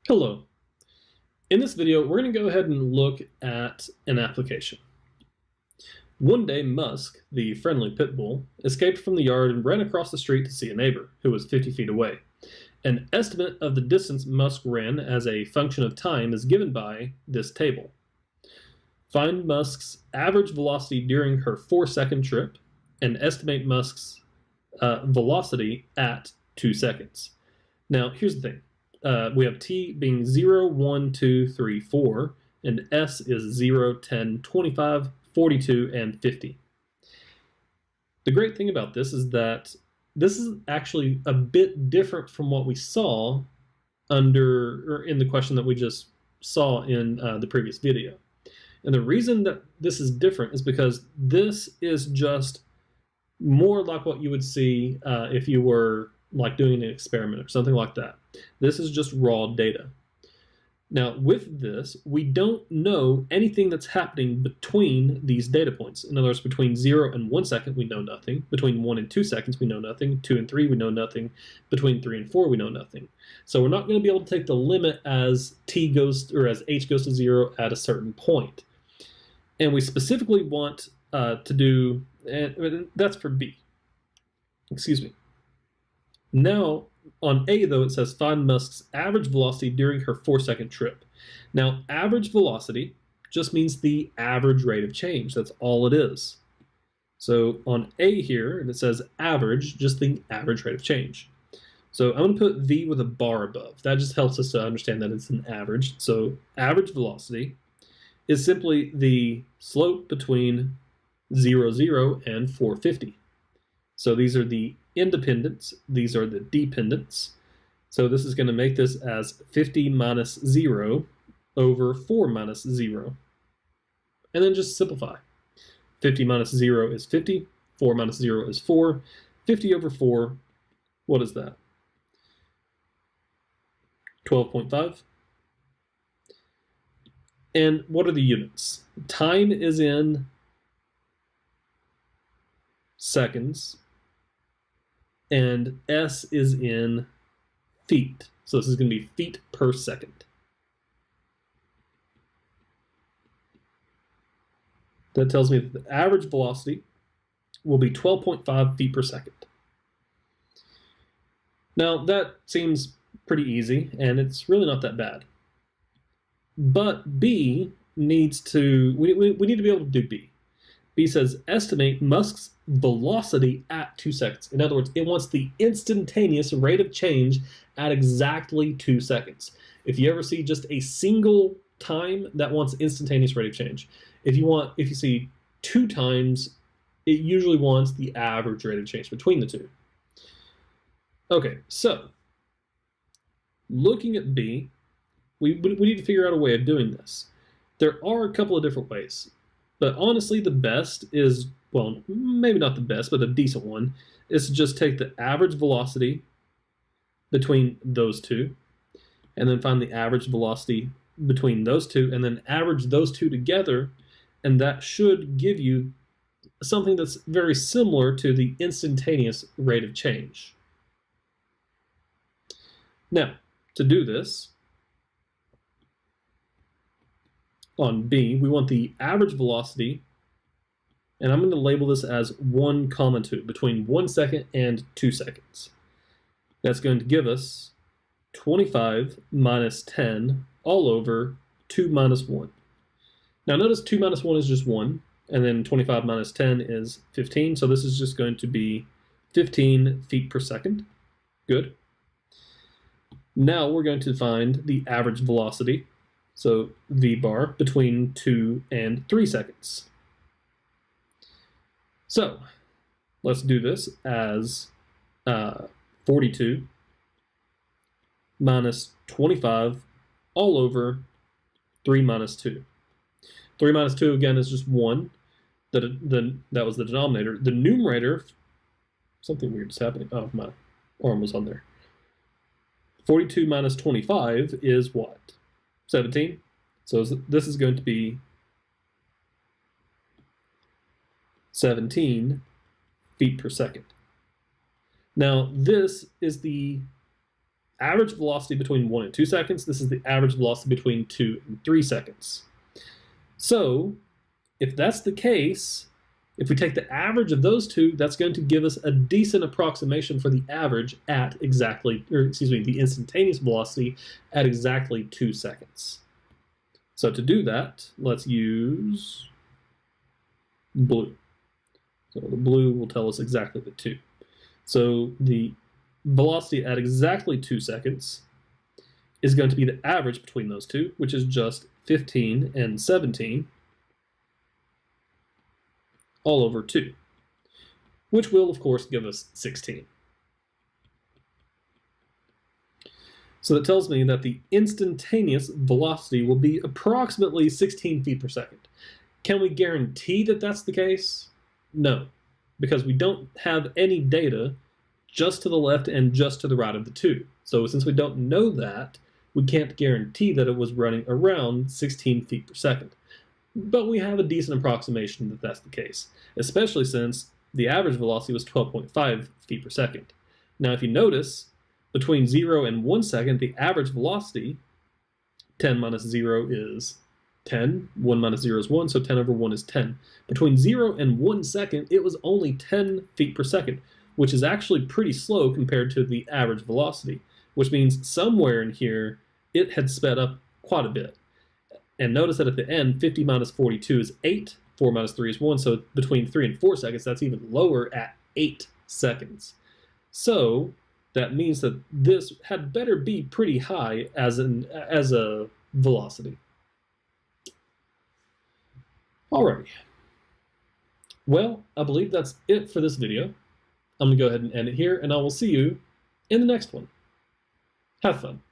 Hello. In this video, we're going to go ahead and look at an application. One day, Musk, the friendly pit bull, escaped from the yard and ran across the street to see a neighbor, who was 50 feet away. An estimate of the distance Musk ran as a function of time is given by this table. Find Musk's average velocity during her 4-second trip and estimate Musk's velocity at 2 seconds. Now, here's the thing. We have t being 0, 1, 2, 3, 4, and s is 0, 10, 25, 42, and 50. The great thing about this is that this is actually a bit different from what we saw in the question that we just saw in the previous video. And the reason that this is different is because this is just more like what you would see if you were like doing an experiment or something like that. This is just raw data. Now, with this, we don't know anything that's happening between these data points. In other words, between 0 and 1 second, we know nothing. Between 1 and 2 seconds, we know nothing. 2 and 3, we know nothing. Between 3 and 4, we know nothing. So we're not going to be able to take the limit as t goes, or as h goes to 0 at a certain point. And we specifically want to do, and that's for B. Excuse me. Now, on A, though, it says find Musk's average velocity during her 4-second trip. Now, average velocity just means the average rate of change. That's all it is. So on A here, and it says average, just the average rate of change. So I'm going to put V with a bar above. That just helps us to understand that it's an average. So average velocity is simply the slope between 0, 0 and 450. So these are the independents, these are the dependents. So this is going to make this as 50 minus 0 over 4 minus 0. And then just simplify. 50 minus 0 is 50, 4 minus 0 is 4. 50 over 4, what is that? 12.5. And what are the units? Time is in seconds, and S is in feet. So this is going to be feet per second. That tells me that the average velocity will be 12.5 feet per second. Now that seems pretty easy, and it's really not that bad. But B needs to, we need to be able to do B. B says estimate Musk's velocity at 2 seconds. In other words, it wants the instantaneous rate of change at exactly 2 seconds. If you ever see just a single time, that wants instantaneous rate of change. If you see 2 times, it usually wants the average rate of change between the two. Okay, so looking at B, we need to figure out a way of doing this. There are a couple of different ways. But honestly, the best is, well, maybe not the best, but a decent one, is to just take the average velocity between those two, and then find the average velocity between those two, and then average those two together, and that should give you something that's very similar to the instantaneous rate of change. Now, to do this, on B, we want the average velocity, and I'm going to label this as 1, 2, between 1 second and 2 seconds. That's going to give us 25 minus 10 all over 2 minus 1. Now notice 2 minus 1 is just 1, and then 25 minus 10 is 15, so this is just going to be 15 feet per second. Good. Now we're going to find the average velocity. So V bar between 2 and 3 seconds. So let's do this as 42 minus 25 all over 3 minus 2. 3 minus 2 again is just 1. That was the denominator. The numerator, something weird is happening. Oh, my arm was on there. 42 minus 25 is what? 17. So this is going to be 17 feet per second. Now this is the average velocity between 1 and 2 seconds. This is the average velocity between 2 and 3 seconds. So if that's the case, if we take the average of those two, that's going to give us a decent approximation for the average at exactly, the instantaneous velocity at exactly 2 seconds. So to do that, let's use blue. So the blue will tell us exactly the 2. So the velocity at exactly 2 seconds is going to be the average between those two, which is just 15 and 17 all over 2, which will, of course, give us 16. So that tells me that the instantaneous velocity will be approximately 16 feet per second. Can we guarantee that that's the case? No, because we don't have any data just to the left and just to the right of the two. So since we don't know that, we can't guarantee that it was running around 16 feet per second. But we have a decent approximation that that's the case, especially since the average velocity was 12.5 feet per second. Now, if you notice, between 0 and 1 second, the average velocity, 10 minus 0 is 10, 1 minus 0 is 1, so 10 over 1 is 10. Between 0 and 1 second, it was only 10 feet per second, which is actually pretty slow compared to the average velocity, which means somewhere in here, it had sped up quite a bit. And notice that at the end, 50 minus 42 is 8, 4 minus 3 is 1, so between 3 and 4 seconds, that's even lower at 8 seconds. So that means that this had better be pretty high as a velocity. Alrighty. Well, I believe that's it for this video. I'm going to go ahead and end it here, and I will see you in the next one. Have fun.